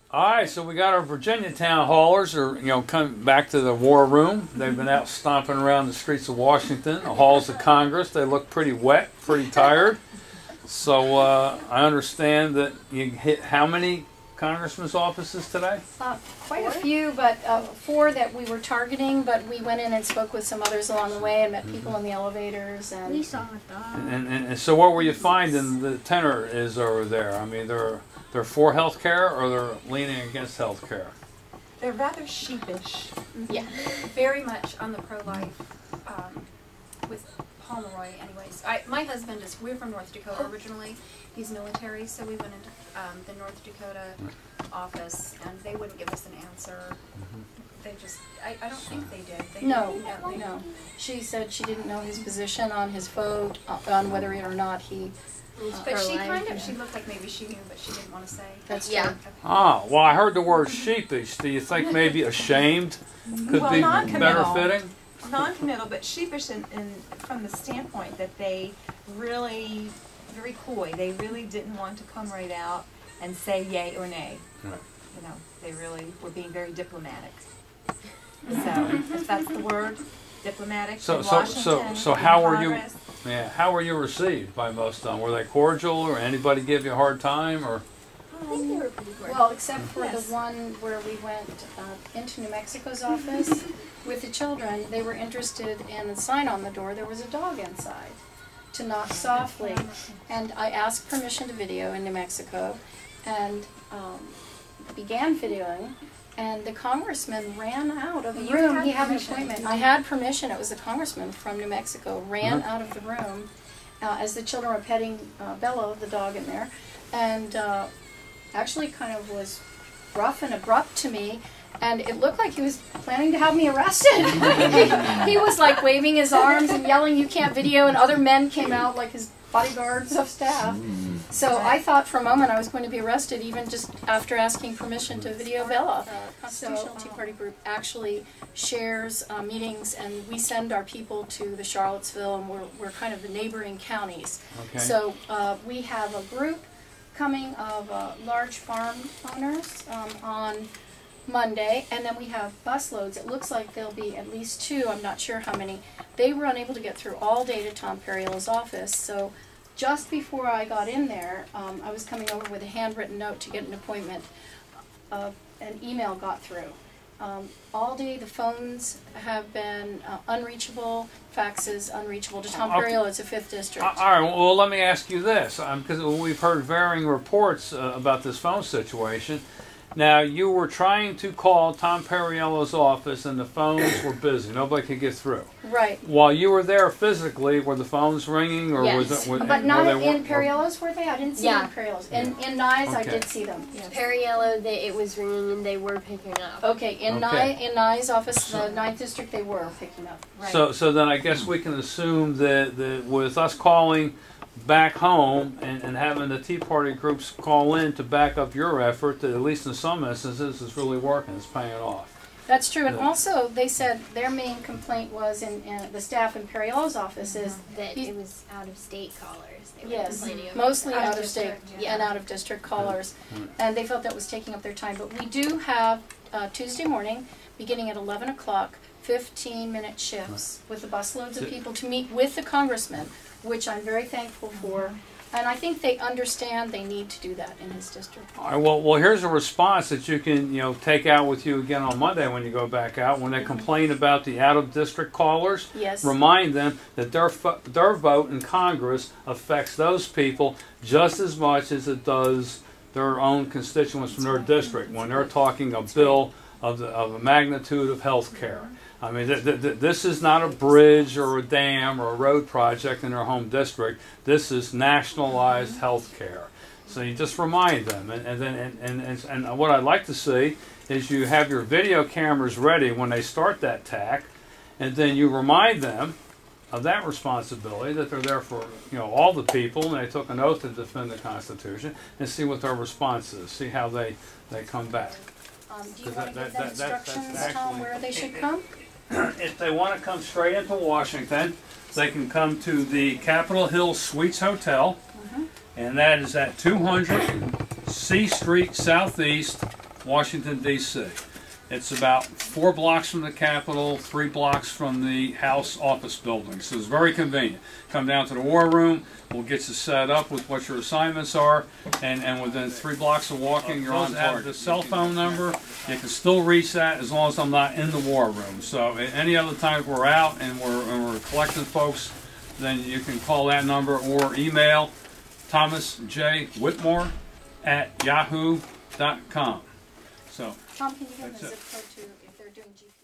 All right, so we got our Virginia town haulers are, coming back to the war room. They've been out stomping around the streets of Washington, the halls of Congress. They look pretty wet, pretty tired. So I understand that you hit how many congressmen's offices today? Quite a few, but 4 that we were targeting, but we went in and spoke with some others along the way and met people in the elevators. And we saw a dog. And so what were you finding the tenor is over there? I mean, they're for health care or they're leaning against health care? They're rather sheepish. Yeah. Very much on the pro-life with Pomeroy anyways. My husband we're from North Dakota originally. He's military, so we went into the North Dakota office and they wouldn't give us an answer. They just, I don't think they did. No. She said she didn't know his position on his vote, on whether or not he... But she looked like maybe she knew, but she didn't want to say. That's true. Yeah. Ah, well, I heard the word sheepish. Do you think maybe ashamed could be better fitting? Non-committal, but sheepish from the standpoint that they really, very coy. They really didn't want to come right out and say yay or nay. Right. You know, they really were being very diplomatic. So, if that's the word, diplomatic. So how were you? Yeah, how were you received by most of them? Were they cordial, or anybody give you a hard time, or? I think they were pretty cordial. Well, except for the one where we went into New Mexico's office with the children. They were interested in the sign on the door. There was a dog inside to knock softly. And I asked permission to video in New Mexico and began videoing. And the congressman ran out of the room. He had an appointment. I had permission. It was the congressman from New Mexico. Ran out of the room as the children were petting Bella, the dog in there. And actually kind of was rough and abrupt to me. And it looked like he was planning to have me arrested. He was like waving his arms and yelling, "You can't video," and other men came out like his bodyguards of staff. So I thought for a moment I was going to be arrested even just after asking permission to video Bella. The Constitutional Tea Party group actually shares meetings, and we send our people to the Charlottesville, and we're kind of the neighboring counties. Okay. So we have a group coming of large farm owners on Monday, and then we have busloads. It looks like there'll be at least 2, I'm not sure how many. They were unable to get through all day to Tom Perriello's office, so just before I got in there, I was coming over with a handwritten note to get an appointment. An email got through. All day the phones have been unreachable, faxes unreachable. To Tom Perriello, it's a 5th district. All right, well, let me ask you this, because we've heard varying reports about this phone situation. Now, you were trying to call Tom Perriello's office and the phones were busy. Nobody could get through. Right. While you were there physically, were the phones ringing? Or yes. was it, but not in Perriello's, were they? I didn't see them in Perriello's. In Nye's, I did see them. Yes. Perriello, it was ringing and they were picking up. Okay, in Nye's office, the 9th district, they were picking up. Right. So then I guess we can assume that with us calling back home and having the Tea Party groups call in to back up your effort, that at least in some instances it's really working, it's paying off. That's true, and also they said their main complaint was in the staff in Perriello's office is that it was out-of-state callers. They were complaining about mostly out-of-state and out-of-district callers, and they felt that was taking up their time. But we do have Tuesday morning, beginning at 11 o'clock, 15-minute shifts with the busloads of people to meet with the congressman, which I'm very thankful for. And I think they understand they need to do that in his district. All right, well, here's a response that you can, take out with you again on Monday when you go back out. When they complain about the out-of-district callers, remind them that their vote in Congress affects those people just as much as it does their own constituents from their district when they're talking a bill of a magnitude of health care. I mean, this is not a bridge or a dam or a road project in their home district. This is nationalized health care. So you just remind them, and what I'd like to see is you have your video cameras ready when they start that tack, and then you remind them of that responsibility, that they're there for all the people, and they took an oath to defend the Constitution, and see what their response is, see how they come back. Do you want to give them instructions, Tom, where they should come? If they want to come straight into Washington, they can come to the Capitol Hill Suites Hotel, and that is at 200 C Street Southeast, Washington, D.C. It's about 4 blocks from the Capitol, 3 blocks from the House office building, so it's very convenient. Come down to the War Room, we'll get you set up with what your assignments are, and within 3 blocks of walking, you're on target. The cell phone number, you can still reach that as long as I'm not in the War Room. So at any other time we're out and we're collecting folks, then you can call that number or email Thomas J. Whitmore at yahoo.com. So, Tom, can you give them the zip code too if they're doing GPS?